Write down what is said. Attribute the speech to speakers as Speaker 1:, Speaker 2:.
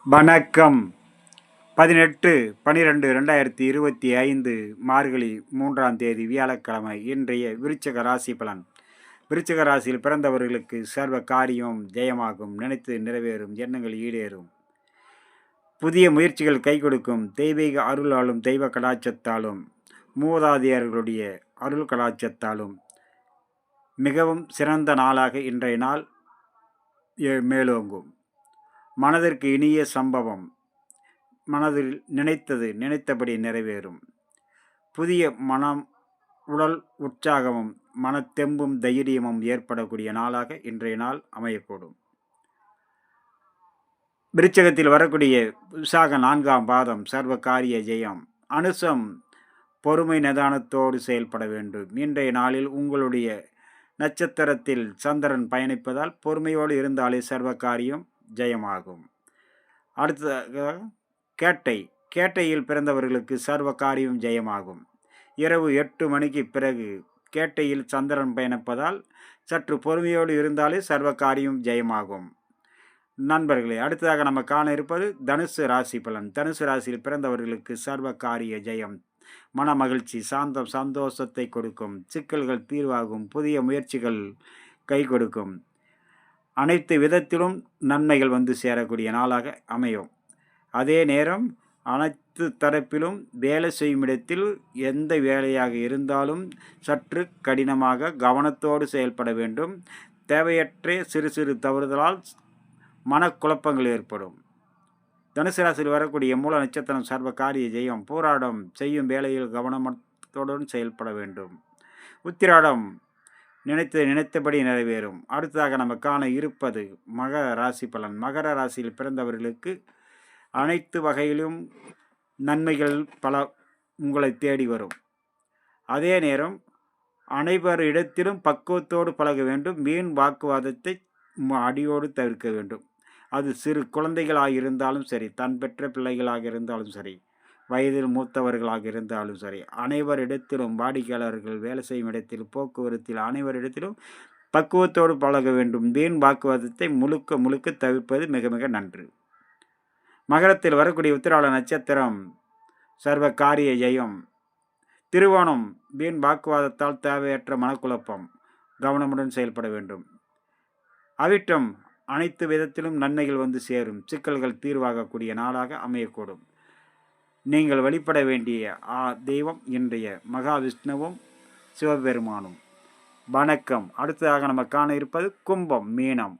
Speaker 1: வணக்கம். 18/12/2025 மார்கழி 3ஆம் தேதி வியாழக்கிழமை. இன்றைய விருச்சிக ராசி பலன். விருச்சிக ராசியில் பிறந்தவர்களுக்கு சர்வ காரியம் ஜெயமாகும், நினைத்து நிறைவேறும், எண்ணங்கள் ஈடேறும், புதிய முயற்சிகள் கை கொடுக்கும், தெய்வீக அருளாலும் தெய்வ கடாட்சத்தாலும் மூதாதையர்களுடைய அருள் கடாட்சத்தாலும் மிகவும் சிறந்த நாளாக இன்றைய நாள் மேலோங்கும். மனதிற்கு இனிய சம்பவம், மனதில் நினைத்தபடி நிறைவேறும். புதிய மனம், உடல் உற்சாகமும் மனத்தெம்பும் தைரியமும் ஏற்படக்கூடிய நாளாக இன்றைய நாள் அமையக்கூடும். விருச்சகத்தில் வரக்கூடிய விசாக 4ஆம் பாதம் சர்வ காரிய ஜெயம். அனுசம் பொறுமை நிதானத்தோடு செயல்பட வேண்டும். இன்றைய நாளில் உங்களுடைய நட்சத்திரத்தில் சந்திரன் பயணிப்பதால் பொறுமையோடு இருந்தாலே சர்வ காரியம் ஜெயமாகும். அடுத்ததாக கேட்டையில் பிறந்தவர்களுக்கு சர்வ காரியம் ஜெயமாகும். இரவு 8 மணிக்கு பிறகு கேட்டையில் சந்திரன் பயணிப்பதால் சற்று பொறுமையோடு இருந்தாலே சர்வ காரியம் ஜெயமாகும். நண்பர்களே, அடுத்ததாக நம்ம காண இருப்பது தனுசு ராசி பலன். தனுசு ராசியில் பிறந்தவர்களுக்கு சர்வ காரிய ஜெயம். மன மகிழ்ச்சி, சாந்தம், சந்தோஷத்தை கொடுக்கும். சிக்கல்கள் தீர்வாகும். புதிய முயற்சிகள் கை கொடுக்கும். அனைத்து விதத்திலும் நன்மைகள் வந்து சேரக்கூடிய நாளாக அமையும். அதே நேரம் அனைத்து தரப்பிலும் வேலை செய்யும் இடத்தில் எந்த வேலையாக இருந்தாலும் சற்று கடினமாக கவனத்தோடு செயல்பட வேண்டும். தேவையற்ற சிறு சிறு தவறுதலால் மனக்குழப்பங்கள் ஏற்படும். தனுசு ராசியில் வரக்கூடிய மூல நட்சத்திரம் சர்வ காரிய ஜெயம். போராடம் செய்யும் வேலையில் கவனத்துடன் செயல்பட வேண்டும். உத்திராடம் நினைத்தபடி நிறைவேறும். அடுத்ததாக நம்ம காண இருப்பது மகர ராசி பலன். மகர ராசியில் பிறந்தவர்களுக்கு அனைத்து வகையிலும் நன்மைகள் பல உங்களை தேடி வரும். அதே நேரம் அனைவரிடத்திலும் பக்குவத்தோடு பழக வேண்டும். வீண் வாக்குவாதத்தை அடியோடு தவிர்க்க வேண்டும். அது சிறு குழந்தைகளாக இருந்தாலும் சரி, தன் பெற்ற பிள்ளைகளாக இருந்தாலும் சரி, வயதில் மூத்தவர்களாக இருந்தாலும் சரி, அனைவரிடத்திலும் வாடிக்கையாளர்கள், வேலை செய்யும் இடத்தில், போக்குவரத்தில் அனைவரிடத்திலும் பக்குவத்தோடு பழக வேண்டும். வீண் வாக்குவாதத்தை முழுக்க தவிர்ப்பது மிக மிக நன்று. மகரத்தில் வரக்கூடிய உத்திராட நட்சத்திரம் சர்வ காரிய ஜெயம். திருவோணம் வீண் வாக்குவாதத்தால் தேவையற்ற மனக்குழப்பம், கவனமுடன் செயல்பட வேண்டும். அவிட்டம் அனைத்து விதத்திலும் நன்மைகள் வந்து சேரும். சிக்கல்கள் தீர்வாகக்கூடிய நாளாக அமையக்கூடும். நீங்கள் வழிபட வேண்டிய தெய்வம் இன்றைய மகாவிஷ்ணுவும் சிவபெருமானும். வணக்கம். அடுத்ததாக நம்ம காண இருப்பது கும்பம், மீனம்.